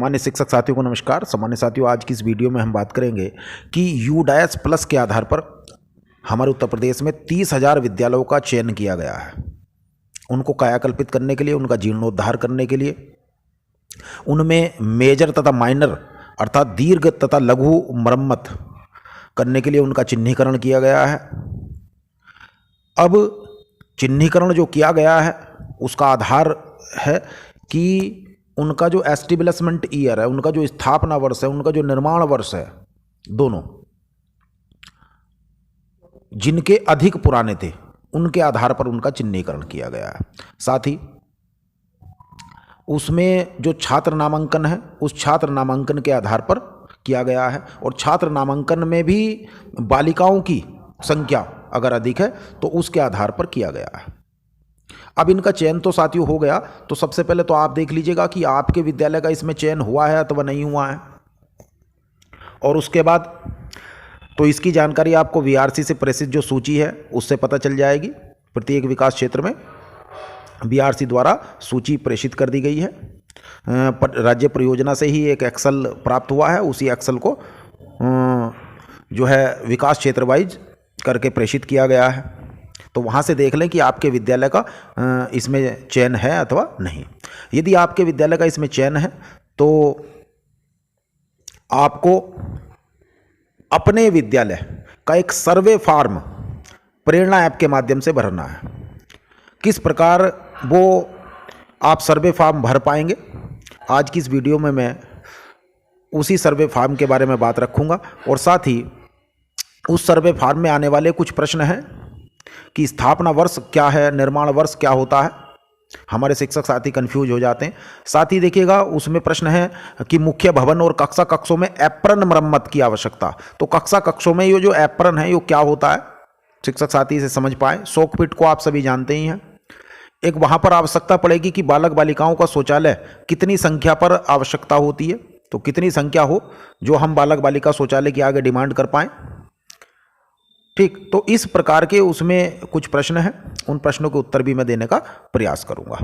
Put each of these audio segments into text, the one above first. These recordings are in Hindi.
सामान्य शिक्षक साथियों को नमस्कार। सामान्य साथियों, आज की इस वीडियो में हम बात करेंगे कि यूडायस प्लस के आधार पर हमारे उत्तर प्रदेश में 30,000 विद्यालयों का चयन किया गया है। उनको कायाकल्पित करने के लिए, उनका जीर्णोद्धार करने के लिए, उनमें मेजर तथा माइनर अर्थात दीर्घ तथा लघु मरम्मत करने के लिए उनका चिन्हीकरण किया गया है। अब चिन्हीकरण जो किया गया है उसका आधार है कि उनका जो एस्टेब्लिशमेंट ईयर है, उनका जो स्थापना वर्ष है, उनका जो निर्माण वर्ष है, दोनों जिनके अधिक पुराने थे उनके आधार पर उनका चिन्हीकरण किया गया है। साथ ही उसमें जो छात्र नामांकन है उस छात्र नामांकन के आधार पर किया गया है, और छात्र नामांकन में भी बालिकाओं की संख्या अगर अधिक है तो उसके आधार पर किया गया है। अब इनका चयन तो साथियों हो गया, तो सबसे पहले तो आप देख लीजिएगा कि आपके विद्यालय का इसमें चयन हुआ है अथवा नहीं हुआ है, और उसके बाद तो इसकी जानकारी आपको वीआरसी से प्रेषित जो सूची है उससे पता चल जाएगी। प्रत्येक विकास क्षेत्र में वीआरसी द्वारा सूची प्रेषित कर दी गई है। राज्य परियोजना से ही एक एक्सेल प्राप्त हुआ है, उसी एक्सेल को जो है विकास क्षेत्र वाइज करके प्रेषित किया गया है। तो वहाँ से देख लें कि आपके विद्यालय का इसमें चयन है अथवा नहीं। यदि आपके विद्यालय का इसमें चयन है तो आपको अपने विद्यालय का एक सर्वे फॉर्म प्रेरणा ऐप के माध्यम से भरना है। किस प्रकार वो आप सर्वे फॉर्म भर पाएंगे, आज की इस वीडियो में मैं उसी सर्वे फॉर्म के बारे में बात रखूंगा, और साथ ही उस सर्वे फॉर्म में आने वाले कुछ प्रश्न हैं कि स्थापना वर्ष क्या है, निर्माण वर्ष क्या होता है। हमारे शिक्षक साथी कंफ्यूज हो जाते हैं। साथ ही देखिएगा उसमें प्रश्न है कि मुख्य भवन और कक्षा कक्षों में एप्रन मरम्मत की आवश्यकता। तो कक्षा कक्षों में ये जो एप्रन है ये क्या होता है, शिक्षक साथी इसे समझ पाए। सॉकपिट को आप सभी जानते ही हैं। एक वहाँ पर आवश्यकता पड़ेगी कि बालक बालिकाओं का शौचालय कितनी संख्या पर आवश्यकता होती है, तो कितनी संख्या हो जो हम बालक बालिका शौचालय की आगे डिमांड कर पाएँ। ठीक, तो इस प्रकार के उसमें कुछ प्रश्न हैं, उन प्रश्नों के उत्तर भी मैं देने का प्रयास करूंगा।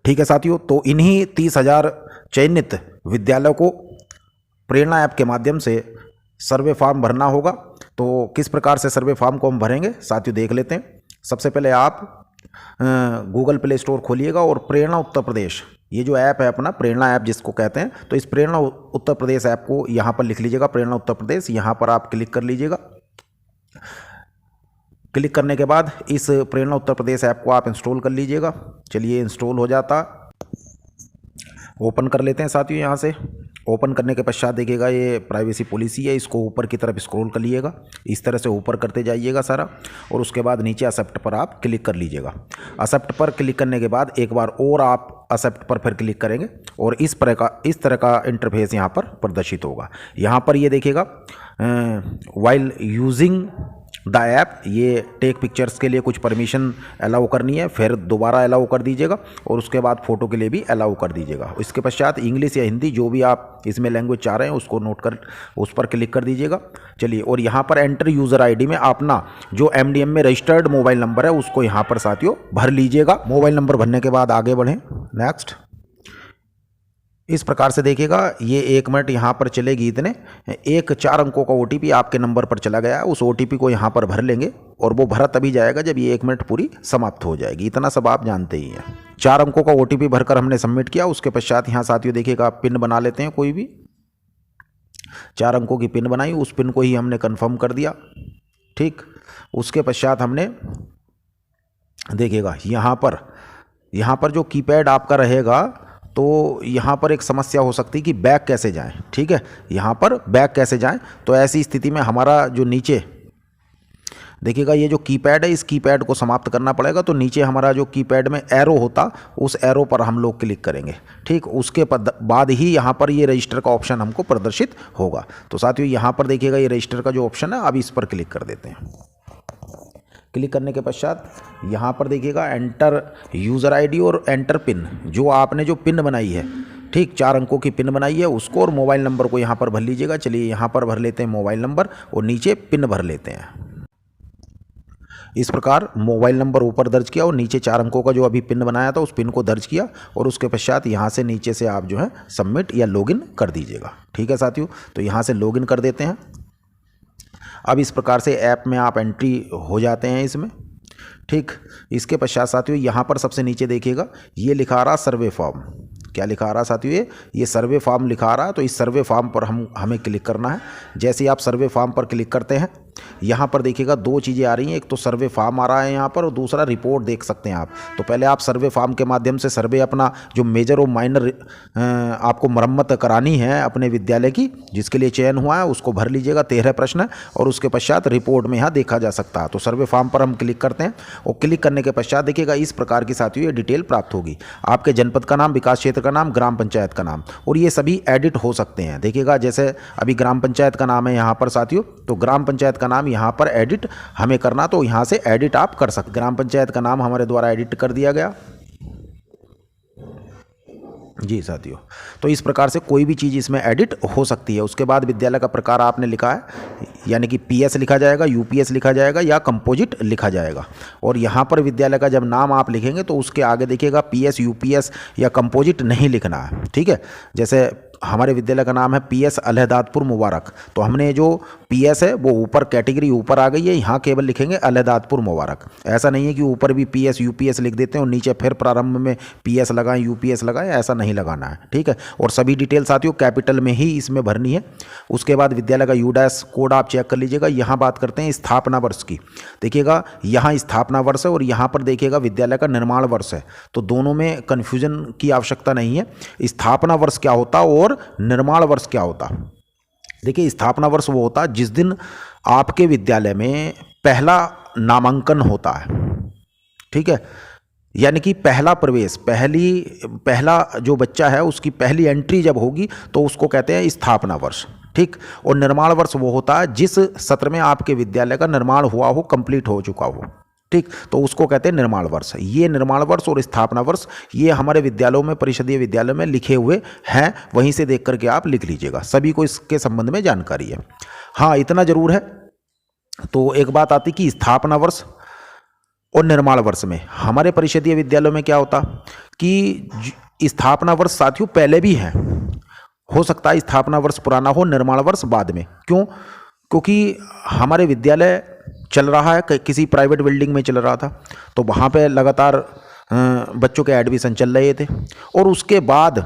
ठीक है साथियों, तो इन्हीं 30,000 चयनित विद्यालयों को प्रेरणा ऐप के माध्यम से सर्वे फॉर्म भरना होगा। तो किस प्रकार से सर्वे फॉर्म को हम भरेंगे साथियों देख लेते हैं। सबसे पहले आप गूगल प्ले स्टोर खोलिएगा और प्रेरणा उत्तर प्रदेश, ये जो ऐप है अपना प्रेरणा ऐप जिसको कहते हैं, तो इस प्रेरणा उत्तर प्रदेश ऐप को यहाँ पर लिख लीजिएगा, प्रेरणा उत्तर प्रदेश। यहाँ पर आप क्लिक कर लीजिएगा। क्लिक करने के बाद इस प्रेरणा उत्तर प्रदेश ऐप को आप इंस्टॉल कर लीजिएगा। चलिए इंस्टॉल हो जाता, ओपन कर लेते हैं साथियों। यहाँ से ओपन करने के पश्चात देखिएगा ये प्राइवेसी पॉलिसी है, इसको ऊपर की तरफ स्क्रॉल कर लीजिएगा, इस तरह से ऊपर करते जाइएगा सारा, और उसके बाद नीचे एक्सेप्ट पर आप क्लिक कर लीजिएगा। एक्सेप्ट पर क्लिक करने के बाद एक बार और आप एक्सेप्ट पर फिर क्लिक करेंगे और इस तरह का इंटरफेस यहाँ पर प्रदर्शित होगा। यहाँ पर ये देखिएगा वाइल यूजिंग द ऐप, ये टेक पिक्चर्स के लिए कुछ परमिशन अलाउ करनी है, फिर दोबारा अलाउ कर दीजिएगा, और उसके बाद फ़ोटो के लिए भी अलाउ कर दीजिएगा। इसके पश्चात इंग्लिश या हिंदी जो भी आप इसमें लैंग्वेज चाह रहे हैं उसको नोट कर उस पर क्लिक कर दीजिएगा। चलिए, और यहाँ पर एंटर यूज़र आईडी में अपना जो एमडीएम में रजिस्टर्ड मोबाइल नंबर है उसको यहाँ पर साथियों भर लीजिएगा। मोबाइल नंबर भरने के बाद आगे बढ़ें। नेक्स्ट, इस प्रकार से देखिएगा ये 1 मिनट यहाँ पर चलेगी, इतने एक 4 अंकों का ओटीपी आपके नंबर पर चला गया है। उस ओटीपी को यहाँ पर भर लेंगे, और वो भरा तभी जाएगा जब ये 1 मिनट पूरी समाप्त हो जाएगी। इतना सब आप जानते ही हैं। 4 अंकों का ओटीपी भरकर हमने सबमिट किया। उसके पश्चात यहाँ साथियों देखिएगा पिन बना लेते हैं, कोई भी 4 अंकों की पिन बनाई, उस पिन को ही हमने कन्फर्म कर दिया। ठीक, उसके पश्चात हमने देखिएगा यहाँ पर जो कीपैड आपका रहेगा, तो यहाँ पर एक समस्या हो सकती है कि बैक कैसे जाएं। ठीक है, यहाँ पर बैक कैसे जाएं, तो ऐसी स्थिति में हमारा जो नीचे देखिएगा ये जो कीपैड है, इस कीपैड को समाप्त करना पड़ेगा। तो नीचे हमारा जो कीपैड में एरो होता, उस एरो पर हम लोग क्लिक करेंगे। ठीक, उसके बाद ही यहाँ पर ये रजिस्टर का ऑप्शन हमको प्रदर्शित होगा। तो साथियों यहाँ पर देखिएगा ये रजिस्टर का जो ऑप्शन है, अब इस पर क्लिक कर देते हैं। क्लिक करने के पश्चात यहाँ पर देखिएगा एंटर यूज़र आईडी और एंटर पिन, जो आपने जो पिन बनाई है, ठीक 4 अंकों की पिन बनाई है उसको, और मोबाइल नंबर को यहाँ पर भर लीजिएगा। चलिए यहाँ पर भर लेते हैं मोबाइल नंबर और नीचे पिन भर लेते हैं। इस प्रकार मोबाइल नंबर ऊपर दर्ज किया और नीचे 4 अंकों का जो अभी पिन बनाया था उस पिन को दर्ज किया और उसके पश्चात यहाँ से नीचे से आप जो है सबमिट या लॉगिन कर दीजिएगा। ठीक है साथियों, तो यहाँ से लॉगिन कर देते हैं। अब इस प्रकार से ऐप में आप एंट्री हो जाते हैं इसमें। ठीक, इसके पश्चात साथियों यहाँ पर सबसे नीचे देखिएगा ये लिखा आ रहा सर्वे फॉर्म। क्या लिखा आ रहा साथियों? ये सर्वे फॉर्म लिखा आ रहा है। तो इस सर्वे फॉर्म पर हमें क्लिक करना है। जैसे ही आप सर्वे फॉर्म पर क्लिक करते हैं यहाँ पर देखिएगा 2 चीज़ें आ रही हैं, एक तो सर्वे फॉर्म आ रहा है यहाँ पर और दूसरा रिपोर्ट देख सकते हैं आप। तो पहले आप सर्वे फॉर्म के माध्यम से सर्वे अपना जो मेजर और माइनर आपको मरम्मत करानी है अपने विद्यालय की, जिसके लिए चयन हुआ है, उसको भर लीजिएगा। 13 प्रश्न है और उसके पश्चात रिपोर्ट में यहाँ देखा जा सकता है। तो सर्वे फॉर्म पर हम क्लिक करते हैं और क्लिक करने के पश्चात देखिएगा इस प्रकार की साथियों ये डिटेल प्राप्त होगी। आपके जनपद का नाम, विकास क्षेत्र का नाम, ग्राम पंचायत का नाम, और ये सभी एडिट हो सकते हैं। देखिएगा जैसे अभी ग्राम पंचायत का नाम है यहाँ पर साथियों, तो ग्राम पंचायत का नाम यहाँ पर एडिट हमें करना, तो यहाँ से एडिट आप कर सकते। ग्राम पंचायत का नाम हमारे द्वारा एडिट कर दिया गया जी साथियों। तो इस प्रकार से कोई भी चीज़ इसमें एडिट हो सकती है। उसके बाद विद्यालय का प्रकार आपने लिखा है, यानी कि पीएस लिखा जाएगा, यूपीएस लिखा जाएगा या कंपोजिट लिखा जाएगा। और यहाँ पर विद्यालय का जब नाम आप लिखेंगे तो उसके आगे देखिएगा पीएस, यूपीएस या कंपोजिट नहीं लिखना है। ठीक है, जैसे हमारे विद्यालय का नाम है पीएस अलहदादपुर मुबारक, तो हमने जो पीएस है वो ऊपर कैटेगरी ऊपर आ गई है, यहाँ केवल लिखेंगे अलहदादपुर मुबारक। ऐसा नहीं है कि ऊपर भी पीएस यूपीएस लिख देते हैं और नीचे फिर प्रारंभ में पीएस लगाएं यूपीएस लगाएं, ऐसा नहीं लगाना है। ठीक है, और सभी डिटेल साथियों कैपिटल में ही इसमें भरनी है। उसके बाद विद्यालय का यूडैस कोड आप चेक कर लीजिएगा। यहाँ बात करते हैं स्थापना वर्ष की। देखिएगा यहाँ स्थापना वर्ष है और यहाँ पर देखिएगा विद्यालय का निर्माण वर्ष है, तो दोनों में कन्फ्यूजन की आवश्यकता नहीं है। स्थापना वर्ष क्या होता और निर्माण वर्ष क्या होता? देखिए स्थापना वर्ष वो होता जिस दिन आपके विद्यालय में पहला नामांकन होता है। ठीक है, यानी कि पहला प्रवेश, पहला जो बच्चा है उसकी पहली एंट्री जब होगी तो उसको कहते हैं स्थापना वर्ष। ठीक, और निर्माण वर्ष वो होता है जिस सत्र में आपके विद्यालय का निर्माण हुआ हो, कंप्लीट हो चुका हो। ठीक, तो उसको कहते हैं निर्माण वर्ष। ये निर्माण वर्ष और स्थापना वर्ष ये हमारे विद्यालयों में, परिषदीय विद्यालयों में लिखे हुए हैं, वहीं से देख करके आप लिख लीजिएगा। सभी को इसके संबंध में जानकारी है। हाँ, इतना जरूर है। तो एक बात आती कि स्थापना वर्ष और निर्माण वर्ष में हमारे परिषदीय विद्यालयों में क्या होता कि स्थापना वर्ष साथियों पहले भी है, हो सकता है स्थापना वर्ष पुराना हो, निर्माण वर्ष बाद में। क्यों? क्योंकि हमारे विद्यालय चल रहा है, किसी प्राइवेट बिल्डिंग में चल रहा था, तो वहाँ पे लगातार बच्चों के एडमिशन चल रहे थे और उसके बाद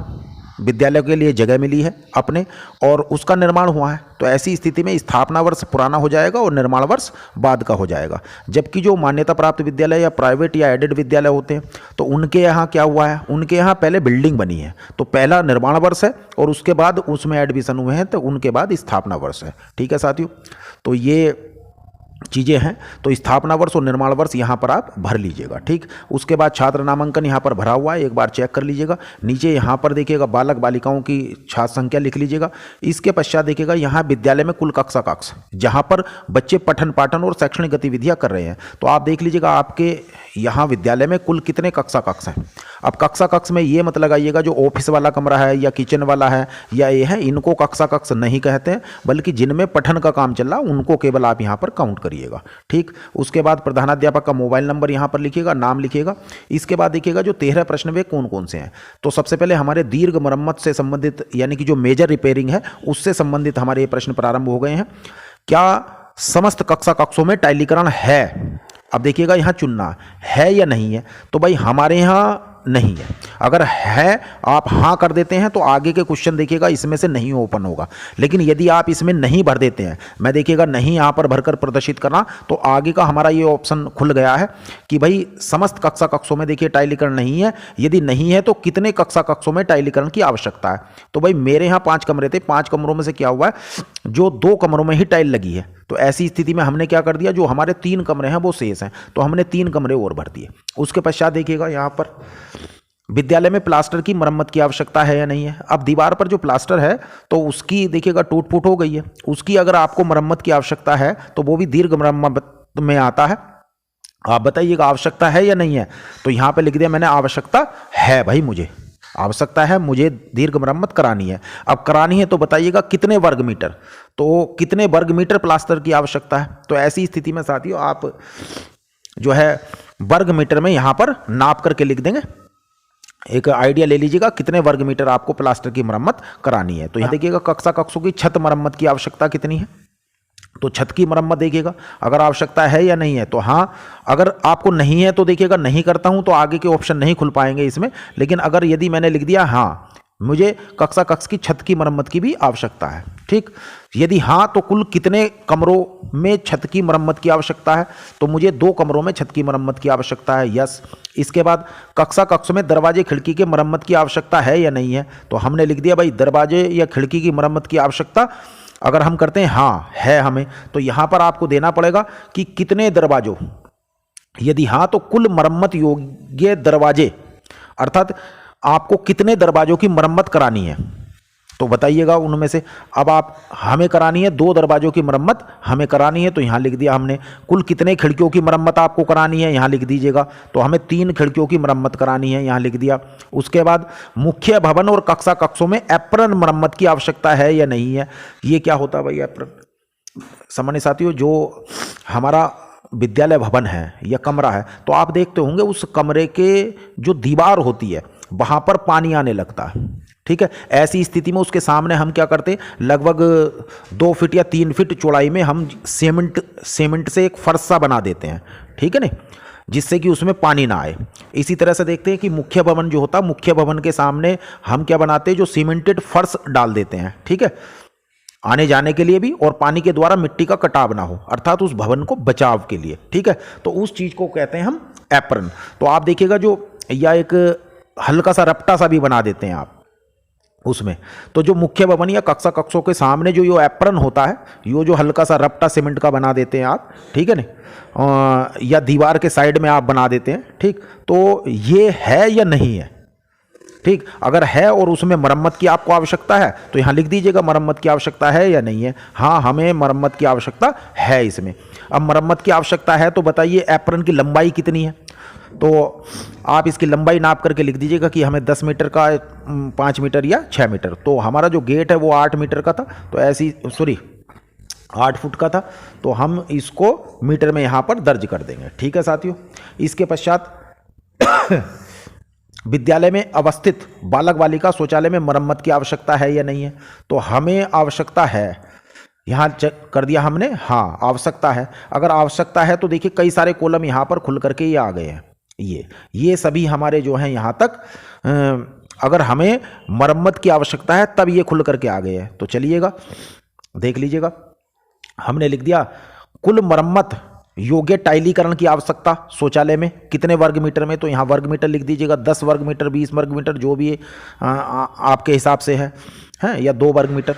विद्यालय के लिए जगह मिली है अपने और उसका निर्माण हुआ है। तो ऐसी स्थिति में स्थापना वर्ष पुराना हो जाएगा और निर्माण वर्ष बाद का हो जाएगा। जबकि जो मान्यता प्राप्त विद्यालय या प्राइवेट या एडेड विद्यालय होते हैं तो उनके यहाँ क्या हुआ है, उनके यहाँ पहले बिल्डिंग बनी है, तो पहला निर्माण वर्ष है और उसके बाद उसमें एडमिशन हुए हैं, तो उनके बाद स्थापना वर्ष है। ठीक है साथियों, तो ये चीज़ें हैं। तो स्थापना वर्ष और निर्माण वर्ष यहाँ पर आप भर लीजिएगा। ठीक, उसके बाद छात्र नामांकन यहाँ पर भरा हुआ है, एक बार चेक कर लीजिएगा। नीचे यहाँ पर देखिएगा बालक बालिकाओं की छात्र संख्या लिख लीजिएगा। इसके पश्चात देखिएगा यहाँ विद्यालय में कुल कक्षा कक्ष, जहाँ पर बच्चे पठन पाठन और शैक्षणिक गतिविधियाँ कर रहे हैं, तो आप देख लीजिएगा आपके यहाँ विद्यालय में कुल कितने कक्षा कक्ष हैं। अब कक्षा कक्ष में ये मत लगाइएगा जो ऑफिस वाला कमरा है या किचन वाला है या ये है, इनको कक्षा कक्ष नहीं कहते हैं, बल्कि जिनमें पठन का काम चल रहा है उनको केवल आप यहाँ पर काउंट करिएगा। ठीक, उसके बाद प्रधानाध्यापक का मोबाइल नंबर यहाँ पर लिखिएगा, नाम लिखिएगा। इसके बाद देखिएगा जो 13 प्रश्न वे कौन कौन से हैं। तो सबसे पहले हमारे दीर्घ मरम्मत से संबंधित, यानी कि जो मेजर रिपेयरिंग है उससे संबंधित हमारे ये प्रश्न प्रारंभ हो गए हैं। क्या समस्त कक्षा कक्षों में टाइलीकरण है? अब देखिएगा यहाँ चुनना है या नहीं है, तो भाई हमारे यहाँ नहीं है। अगर है आप हाँ कर देते हैं तो आगे के क्वेश्चन देखिएगा इसमें से नहीं ओपन होगा। लेकिन यदि आप इसमें नहीं भर देते हैं, मैं देखिएगा नहीं यहाँ पर भरकर प्रदर्शित करना, तो आगे का हमारा ये ऑप्शन खुल गया है कि भाई समस्त कक्षा कक्षों में देखिए टाइलीकरण नहीं है। यदि नहीं है तो कितने कक्षा कक्षों में टाइलीकरण की आवश्यकता है। तो भाई मेरे यहाँ 5 कमरे थे, 5 कमरों में से क्या हुआ है, जो 2 कमरों में ही टाइल लगी है, तो ऐसी स्थिति में हमने क्या कर दिया, जो हमारे 3 कमरे हैं वो शेष हैं, तो हमने 3 कमरे और भर दिए। उसके पश्चात देखिएगा यहाँ पर विद्यालय में प्लास्टर की मरम्मत की आवश्यकता है या नहीं है। अब दीवार पर जो प्लास्टर है तो उसकी देखिएगा टूट फूट हो गई है, उसकी अगर आपको मरम्मत की आवश्यकता है तो वो भी दीर्घ मरम्मत में आता है। आप बताइएगा आवश्यकता है या नहीं है। तो यहाँ पे लिख दिया मैंने आवश्यकता है, भाई मुझे आवश्यकता है, मुझे दीर्घ मरम्मत करानी है। अब करानी है तो बताइएगा कितने वर्ग मीटर, तो कितने वर्ग मीटर प्लास्टर की आवश्यकता है। तो ऐसी स्थिति में साथियों आप जो है वर्ग मीटर में यहाँ पर नाप करके लिख देंगे। एक आइडिया ले लीजिएगा कितने वर्ग मीटर आपको प्लास्टर की मरम्मत करानी है। तो यहाँ देखिएगा कक्षा कक्षों की छत मरम्मत की आवश्यकता कितनी है, तो छत की मरम्मत देखिएगा अगर आवश्यकता है या नहीं है। तो हाँ, अगर आपको नहीं है तो देखिएगा नहीं करता हूँ तो आगे के ऑप्शन नहीं खुल पाएंगे इसमें। लेकिन अगर यदि मैंने लिख दिया हाँ मुझे कक्षा कक्ष की छत की मरम्मत की भी आवश्यकता है, ठीक, यदि हाँ तो कुल कितने कमरों में छत की मरम्मत की आवश्यकता है, तो मुझे 2 कमरों में छत की मरम्मत की आवश्यकता है, यस। इसके बाद कक्षा कक्ष में दरवाजे खिड़की के मरम्मत की आवश्यकता है या नहीं है, तो हमने लिख दिया भाई दरवाजे या खिड़की की मरम्मत की आवश्यकता अगर हम करते हैं हाँ है हमें, तो यहाँ पर आपको देना पड़ेगा कि कितने दरवाजों, यदि हाँ तो कुल मरम्मत योग्य दरवाजे, अर्थात आपको कितने दरवाजों की मरम्मत करानी है, तो बताइएगा उनमें से। अब आप हमें करानी है 2 दरवाजों की मरम्मत हमें करानी है, तो यहाँ लिख दिया हमने। कुल कितने खिड़कियों की मरम्मत आपको करानी है, यहाँ लिख दीजिएगा, तो हमें 3 खिड़कियों की मरम्मत करानी है, यहाँ लिख दिया। उसके बाद मुख्य भवन और कक्षा कक्षों में एप्रन मरम्मत की आवश्यकता है या नहीं है। ये क्या होता है भाई एप्रन? सामान्य साथियों, जो हमारा विद्यालय भवन है या कमरा है, तो आप देखते होंगे उस कमरे के जो दीवार होती है वहाँ पर पानी आने लगता है, ठीक है। ऐसी स्थिति में उसके सामने हम क्या करते हैं, लगभग 2 फीट या 3 फीट चौड़ाई में हम सीमेंट से एक फर्श सा बना देते हैं, ठीक है ना, जिससे कि उसमें पानी ना आए। इसी तरह से देखते हैं कि मुख्य भवन जो होता है, मुख्य भवन के सामने हम क्या बनाते हैं, जो सीमेंटेड फर्श डाल देते हैं, ठीक है, आने जाने के लिए भी और पानी के द्वारा मिट्टी का कटाव ना हो, अर्थात उस भवन को बचाव के लिए, ठीक है। तो उस चीज़ को कहते हैं हम एप्रन। तो आप देखिएगा जो या एक हल्का सा रपटा सा भी बना देते हैं आप उसमें, तो जो मुख्य भवन या कक्षा कक्षों के सामने जो ये एप्रन होता है, ये जो हल्का सा रपटा सीमेंट का बना देते हैं आप, ठीक है ना, या दीवार के साइड में आप बना देते हैं, ठीक। तो ये है या नहीं है, ठीक। अगर है और उसमें मरम्मत की आपको आवश्यकता है तो यहाँ लिख दीजिएगा मरम्मत की आवश्यकता है या नहीं है। हाँ, हमें मरम्मत की आवश्यकता है इसमें। अब मरम्मत की आवश्यकता है तो बताइए एप्रन की लंबाई कितनी है, तो आप इसकी लंबाई नाप करके लिख दीजिएगा कि हमें 10 मीटर का, 5 मीटर या 6 मीटर। तो हमारा जो गेट है वो 8 मीटर का था, तो ऐसी 8 फुट का था, तो हम इसको मीटर में यहाँ पर दर्ज कर देंगे, ठीक है साथियों। इसके पश्चात विद्यालय में अवस्थित बालक बालिका शौचालय में मरम्मत की आवश्यकता है या नहीं है, तो हमें आवश्यकता है, यहाँ चेक कर दिया हमने, हाँ आवश्यकता है। अगर आवश्यकता है तो देखिए कई सारे कॉलम यहाँ पर खुल करके ये आ गए हैं, ये सभी हमारे जो हैं यहाँ तक अगर हमें मरम्मत की आवश्यकता है तब ये खुल करके आ गए हैं। तो चलिएगा देख लीजिएगा, हमने लिख दिया कुल मरम्मत योग्य टाइलीकरण की आवश्यकता शौचालय में कितने वर्ग मीटर में, तो यहाँ वर्ग मीटर लिख दीजिएगा, 10 वर्ग मीटर, 20 वर्ग मीटर, जो भी आपके हिसाब से है या 2 वर्ग मीटर।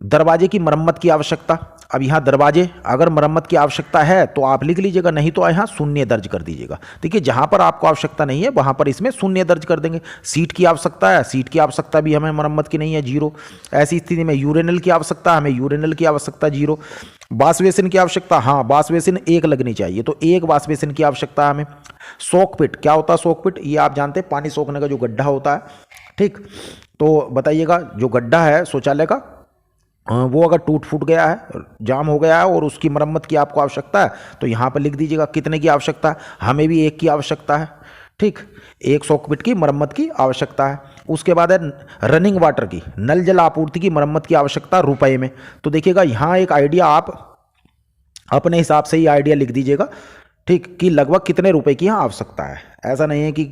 दरवाजे की मरम्मत की आवश्यकता, अब यहाँ दरवाजे अगर मरम्मत की आवश्यकता है तो आप लिख लीजिएगा, नहीं तो यहाँ शून्य दर्ज कर दीजिएगा। देखिए जहाँ पर आपको आवश्यकता नहीं है वहाँ पर इसमें शून्य दर्ज कर देंगे। सीट की आवश्यकता है, सीट की आवश्यकता भी हमें मरम्मत की नहीं है, 0। ऐसी स्थिति में यूरेनल की आवश्यकता, हमें यूरेनल की आवश्यकता 0। वाश बेसिन की आवश्यकता, हाँ वाश बेसिन 1 लगनी चाहिए, तो 1 वाश बेसिन की आवश्यकता हमें। सोक पिट, क्या होता है सोक पिट, ये आप जानते हैं पानी सोखने का जो गड्ढा होता है, ठीक। तो बताइएगा जो गड्ढा है शौचालय का वो अगर टूट फूट गया है, जाम हो गया है और उसकी मरम्मत की आपको आवश्यकता है, तो यहाँ पर लिख दीजिएगा कितने की आवश्यकता है, हमें भी 1 की आवश्यकता है, ठीक। 1 सॉकेट की मरम्मत की आवश्यकता है। उसके बाद है रनिंग वाटर की, नल जल आपूर्ति की मरम्मत की आवश्यकता रुपए में। तो देखिएगा यहाँ एक आइडिया आप अपने हिसाब से ही आइडिया लिख दीजिएगा, ठीक, कि लगभग कितने रुपए की यहाँ आवश्यकता है। ऐसा नहीं है कि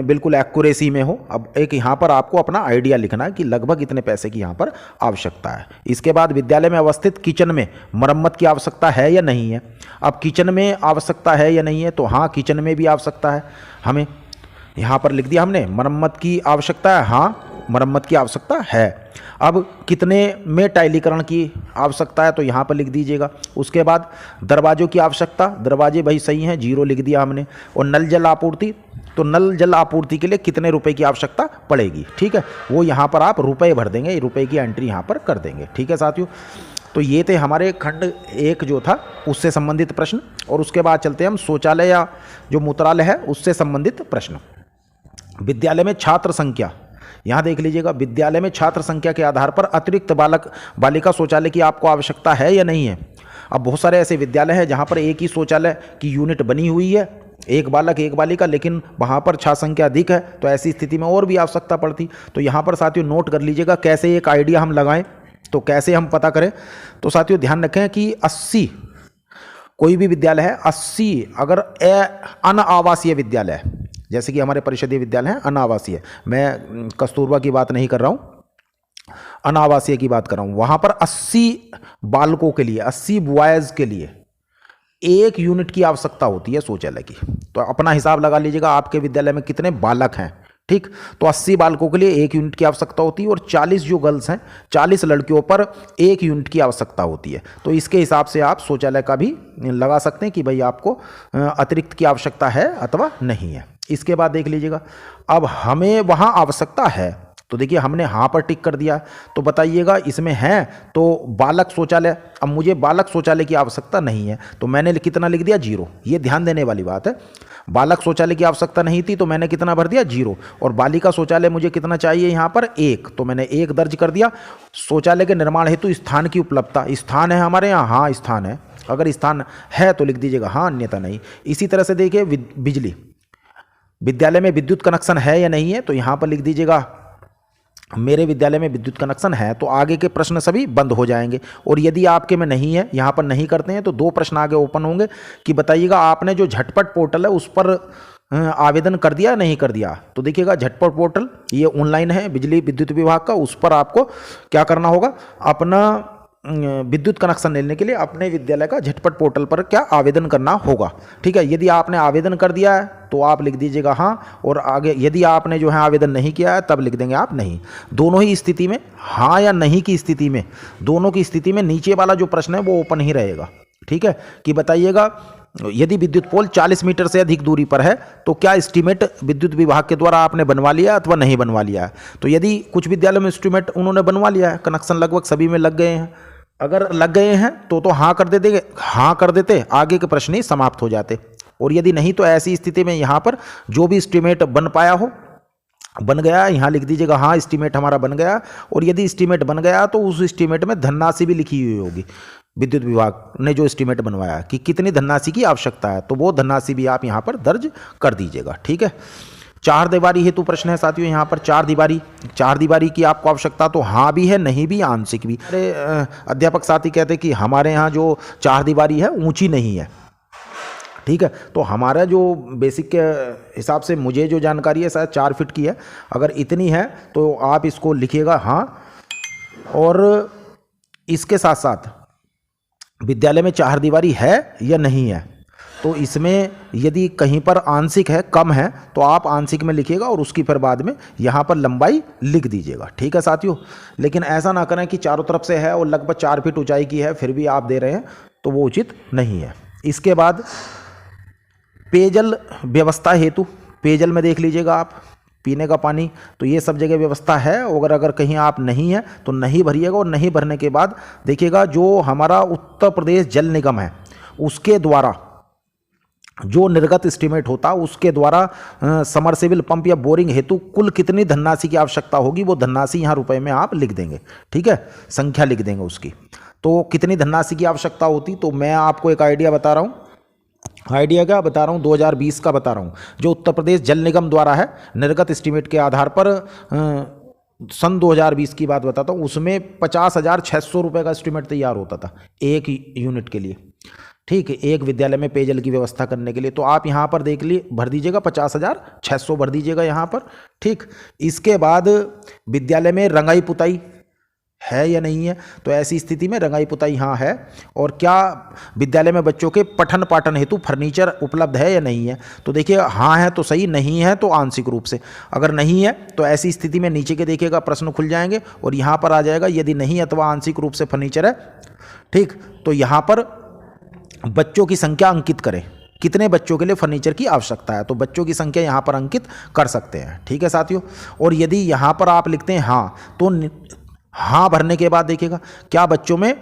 बिल्कुल एक्यूरेसी में हो, अब एक यहाँ पर आपको अपना आइडिया लिखना है कि लगभग इतने पैसे की यहाँ पर आवश्यकता है। इसके बाद विद्यालय में अवस्थित किचन में मरम्मत की आवश्यकता है या नहीं है। अब किचन में आवश्यकता है या नहीं है, तो हाँ किचन में भी आवश्यकता है, हमें यहाँ पर लिख दिया हमने मरम्मत की आवश्यकता है, हाँ मरम्मत की आवश्यकता है। अब कितने में टाइलीकरण की आवश्यकता है, तो यहाँ पर लिख दीजिएगा। उसके बाद दरवाजों की आवश्यकता, दरवाजे भाई सही हैं, 0 लिख दिया हमने। और नल जल आपूर्ति, तो नल जल आपूर्ति के लिए कितने रुपए की आवश्यकता पड़ेगी, ठीक है, वो यहाँ पर आप रुपए भर देंगे, रुपए की एंट्री यहाँ पर कर देंगे, ठीक है साथियों। तो ये थे हमारे खंड 1 जो था उससे संबंधित प्रश्न। और उसके बाद चलते हैं हम शौचालय या जो मूत्रालय है उससे संबंधित प्रश्न। विद्यालय में छात्र संख्या, यहाँ देख लीजिएगा, विद्यालय में छात्र संख्या के आधार पर अतिरिक्त बालक बालिका शौचालय की आपको आवश्यकता है या नहीं है। अब बहुत सारे ऐसे विद्यालय हैं जहाँ पर एक ही शौचालय की यूनिट बनी हुई है, एक बालक एक बालिका, लेकिन वहाँ पर छात्र संख्या अधिक है, तो ऐसी स्थिति में और भी आवश्यकता पड़ती। तो यहाँ पर साथियों नोट कर लीजिएगा कैसे एक आइडिया हम लगाएं, तो कैसे हम पता करें। तो साथियों ध्यान रखें कि 80 कोई भी विद्यालय है, 80 अगर अनावासीय विद्यालय है, जैसे कि हमारे परिषदीय विद्यालय हैं अनावासीय, मैं कस्तूरबा की बात नहीं कर रहा हूँ, अनावासीय की बात कर रहा हूँ, वहाँ पर 80 बालकों के लिए, 80 बॉयज़ के लिए एक यूनिट की आवश्यकता होती है शौचालय की। तो अपना हिसाब लगा लीजिएगा आपके विद्यालय में कितने बालक हैं, ठीक। तो 80 बालकों के लिए एक यूनिट की आवश्यकता होती है और 40 जो गर्ल्स हैं, 40 लड़कियों पर एक यूनिट की आवश्यकता होती है। तो इसके हिसाब से आप शौचालय का भी लगा सकते हैं कि भाई आपको अतिरिक्त की आवश्यकता है अथवा नहीं है। इसके बाद देख लीजिएगा, अब हमें वहाँ आवश्यकता है, तो देखिए हमने हाँ पर टिक कर दिया, तो बताइएगा इसमें है तो बालक शौचालय। अब मुझे बालक शौचालय की आवश्यकता नहीं है, तो मैंने कितना लिख दिया 0। ये ध्यान देने वाली बात है, बालक शौचालय की आवश्यकता नहीं थी तो मैंने कितना भर दिया 0, और बालिका शौचालय मुझे कितना चाहिए यहाँ पर 1, तो मैंने 1 दर्ज कर दिया। शौचालय के निर्माण हेतु स्थान की उपलब्धता, स्थान है हमारे यहाँ, हाँ स्थान है, अगर स्थान है तो लिख दीजिएगा हाँ, अन्यथा नहीं। इसी तरह से देखिए बिजली, विद्यालय में विद्युत कनेक्शन है या नहीं है, तो यहाँ पर लिख दीजिएगा मेरे विद्यालय में विद्युत कनेक्शन है, तो आगे के प्रश्न सभी बंद हो जाएंगे। और यदि आपके में नहीं है, यहाँ पर नहीं करते हैं, तो 2 प्रश्न आगे ओपन होंगे कि बताइएगा आपने जो झटपट पोर्टल है उस पर आवेदन कर दिया नहीं कर दिया। तो देखिएगा झटपट पोर्टल ये ऑनलाइन है बिजली विद्युत विभाग का, उस पर आपको क्या करना होगा, अपना विद्युत कनेक्शन लेने के लिए अपने विद्यालय का झटपट पोर्टल पर क्या आवेदन करना होगा, ठीक है। यदि आपने आवेदन कर दिया है तो आप लिख दीजिएगा हाँ, और आगे यदि आपने जो है आवेदन नहीं किया है तब लिख देंगे आप नहीं। दोनों ही स्थिति में, हाँ या नहीं की स्थिति में, दोनों की स्थिति में नीचे वाला जो प्रश्न है वो ओपन ही रहेगा, ठीक है। कि बताइएगा यदि विद्युत पोल 40 मीटर से अधिक दूरी पर है तो क्या एस्टीमेट विद्युत विभाग के द्वारा आपने बनवा लिया अथवा नहीं बनवा लिया है। तो यदि कुछ विद्यालयों में एस्टीमेट उन्होंने बनवा लिया है, कनेक्शन लगभग सभी में लग गए हैं, अगर लग गए हैं तो हाँ कर देते, हाँ कर देते, आगे के प्रश्न ही समाप्त हो जाते। और यदि नहीं तो ऐसी स्थिति में यहाँ पर जो भी एस्टीमेट बन पाया हो, बन गया, यहाँ लिख दीजिएगा हाँ एस्टीमेट हमारा बन गया। और यदि एस्टीमेट बन गया तो उस एस्टीमेट में धनराशि भी लिखी हुई होगी, विद्युत विभाग ने जो एस्टीमेट बनवाया कि कितनी धनराशि की आवश्यकता है, तो वो धनराशि भी आप यहाँ पर दर्ज कर दीजिएगा, ठीक है। 4 दीवारी हेतु प्रश्न है साथियों, यहाँ पर 4 दीवारी की आपको आवश्यकता, तो हाँ भी है नहीं भी आंशिक भी। अरे अध्यापक साथी कहते हैं कि हमारे यहाँ जो 4 दीवारी है ऊंची नहीं है, ठीक है। तो हमारा जो बेसिक के हिसाब से मुझे जो जानकारी है शायद 4 फीट की है, अगर इतनी है तो आप इसको लिखिएगा हाँ। और इसके साथ साथ विद्यालय में 4 दीवारी है या नहीं है, तो इसमें यदि कहीं पर आंशिक है, कम है, तो आप आंशिक में लिखिएगा और उसकी फिर बाद में यहाँ पर लंबाई लिख दीजिएगा, ठीक है साथियों। लेकिन ऐसा ना करें कि चारों तरफ से है और लगभग 4 फीट ऊंचाई की है फिर भी आप दे रहे हैं, तो वो उचित नहीं है। इसके बाद पेयजल व्यवस्था हेतु, पेयजल में देख लीजिएगा आप पीने का पानी, तो ये सब जगह व्यवस्था है, और अगर कहीं आप नहीं है तो नहीं भरिएगा। और नहीं भरने के बाद देखिएगा जो हमारा उत्तर प्रदेश जल निगम है उसके द्वारा जो निर्गत एस्टीमेट होता है उसके द्वारा समरसेबल पंप या बोरिंग हेतु कुल कितनी धनराशि की आवश्यकता होगी, वो धनराशि यहाँ रुपए में आप लिख देंगे, ठीक है, संख्या लिख देंगे उसकी। तो कितनी धनराशि की आवश्यकता होती, तो मैं आपको एक आइडिया बता रहा हूँ, आइडिया क्या बता रहा हूँ, 2020 का बता रहा हूँ, जो उत्तर प्रदेश जल निगम द्वारा है निर्गत एस्टीमेट के आधार पर सन 2020 की बात बताता हूँ, उसमें 50,600 रुपये का एस्टीमेट तैयार होता था एक यूनिट के लिए, ठीक है, एक विद्यालय में पेयजल की व्यवस्था करने के लिए। तो आप यहाँ पर देख लिए भर दीजिएगा 50,600 भर दीजिएगा यहाँ पर, ठीक। इसके बाद विद्यालय में रंगाई पुताई है या नहीं है, तो ऐसी स्थिति में रंगाई पुताई हाँ है। और क्या विद्यालय में बच्चों के पठन पाठन हेतु फर्नीचर उपलब्ध है या नहीं है, तो देखिए हाँ है तो सही, नहीं है तो आंशिक रूप से। अगर नहीं है तो ऐसी स्थिति में नीचे के देखिएगा प्रश्न खुल जाएंगे और यहाँ पर आ जाएगा यदि नहीं अथवा आंशिक रूप से फर्नीचर है, ठीक, तो यहाँ पर बच्चों की संख्या अंकित करें, कितने बच्चों के लिए फर्नीचर की आवश्यकता है, तो बच्चों की संख्या यहाँ पर अंकित कर सकते हैं, ठीक है साथियों। और यदि यहाँ पर आप लिखते हैं हाँ, तो हाँ भरने के बाद देखिएगा क्या बच्चों में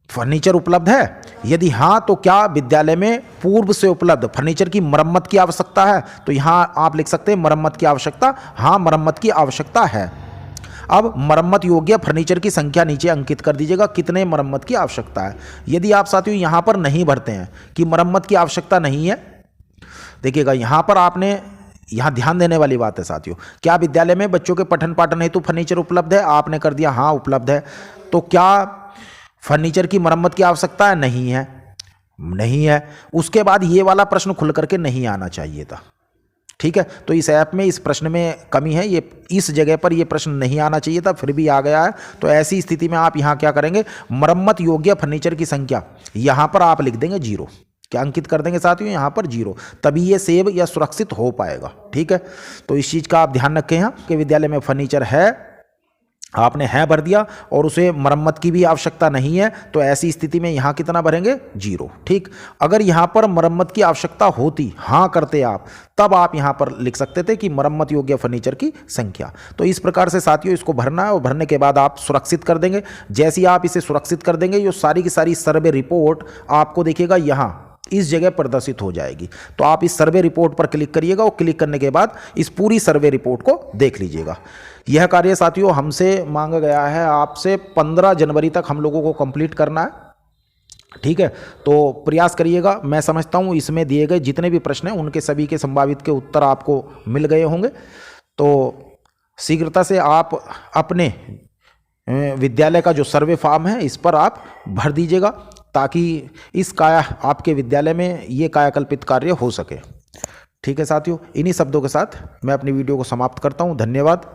फर्नीचर उपलब्ध है, यदि हाँ तो क्या विद्यालय में पूर्व से उपलब्ध फर्नीचर की मरम्मत की आवश्यकता है, तो यहाँ आप लिख सकते हैं मरम्मत की आवश्यकता, हाँ मरम्मत की आवश्यकता है। अब मरम्मत योग्य फर्नीचर की संख्या नीचे अंकित कर दीजिएगा, कितने मरम्मत की आवश्यकता है। यदि आप साथियों यहाँ पर नहीं भरते हैं कि मरम्मत की आवश्यकता नहीं है, देखिएगा यहाँ पर आपने यहाँ ध्यान देने वाली बात है साथियों, क्या विद्यालय में बच्चों के पठन पाठन हेतु फर्नीचर उपलब्ध है? आपने कर दिया हाँ उपलब्ध है। तो क्या फर्नीचर की मरम्मत की आवश्यकता है? नहीं है, नहीं है। उसके बाद ये वाला प्रश्न खुल करके नहीं आना चाहिए था, ठीक है। तो इस ऐप में इस प्रश्न में कमी है, ये इस जगह पर ये प्रश्न नहीं आना चाहिए था, फिर भी आ गया है। तो ऐसी स्थिति में आप यहाँ क्या करेंगे, मरम्मत योग्य फर्नीचर की संख्या यहाँ पर आप लिख देंगे 0, क्या अंकित कर देंगे साथियों यहाँ पर 0, तभी ये सेव या सुरक्षित हो पाएगा, ठीक है। तो इस चीज़ का आप ध्यान रखें यहाँ कि विद्यालय में फर्नीचर है, आपने है भर दिया और उसे मरम्मत की भी आवश्यकता नहीं है, तो ऐसी स्थिति में यहाँ कितना भरेंगे 0, ठीक। अगर यहाँ पर मरम्मत की आवश्यकता होती, हाँ करते आप, तब आप यहाँ पर लिख सकते थे कि मरम्मत योग्य फर्नीचर की संख्या। तो इस प्रकार से साथियों इसको भरना है और भरने के बाद आप सुरक्षित कर देंगे। जैसे ही आप इसे सुरक्षित कर देंगे, ये सारी की सारी सर्वे रिपोर्ट आपको देखिएगा यहाँ इस जगह प्रदर्शित हो जाएगी। तो आप इस सर्वे रिपोर्ट पर क्लिक करिएगा और क्लिक करने के बाद इस पूरी सर्वे रिपोर्ट को देख लीजिएगा। यह कार्य साथियों हमसे मांगा गया है, आपसे 15 जनवरी तक हम लोगों को कंप्लीट करना है, ठीक है। तो प्रयास करिएगा। मैं समझता हूँ इसमें दिए गए जितने भी प्रश्न हैं उनके सभी के संभावित के उत्तर आपको मिल गए होंगे। तो शीघ्रता से आप अपने विद्यालय का जो सर्वे फॉर्म है इस पर आप भर दीजिएगा, ताकि इस काया आपके विद्यालय में ये कायाकल्पित कार्य हो सके, ठीक है साथियों। इन्हीं शब्दों के साथ मैं अपनी वीडियो को समाप्त करता हूँ। धन्यवाद।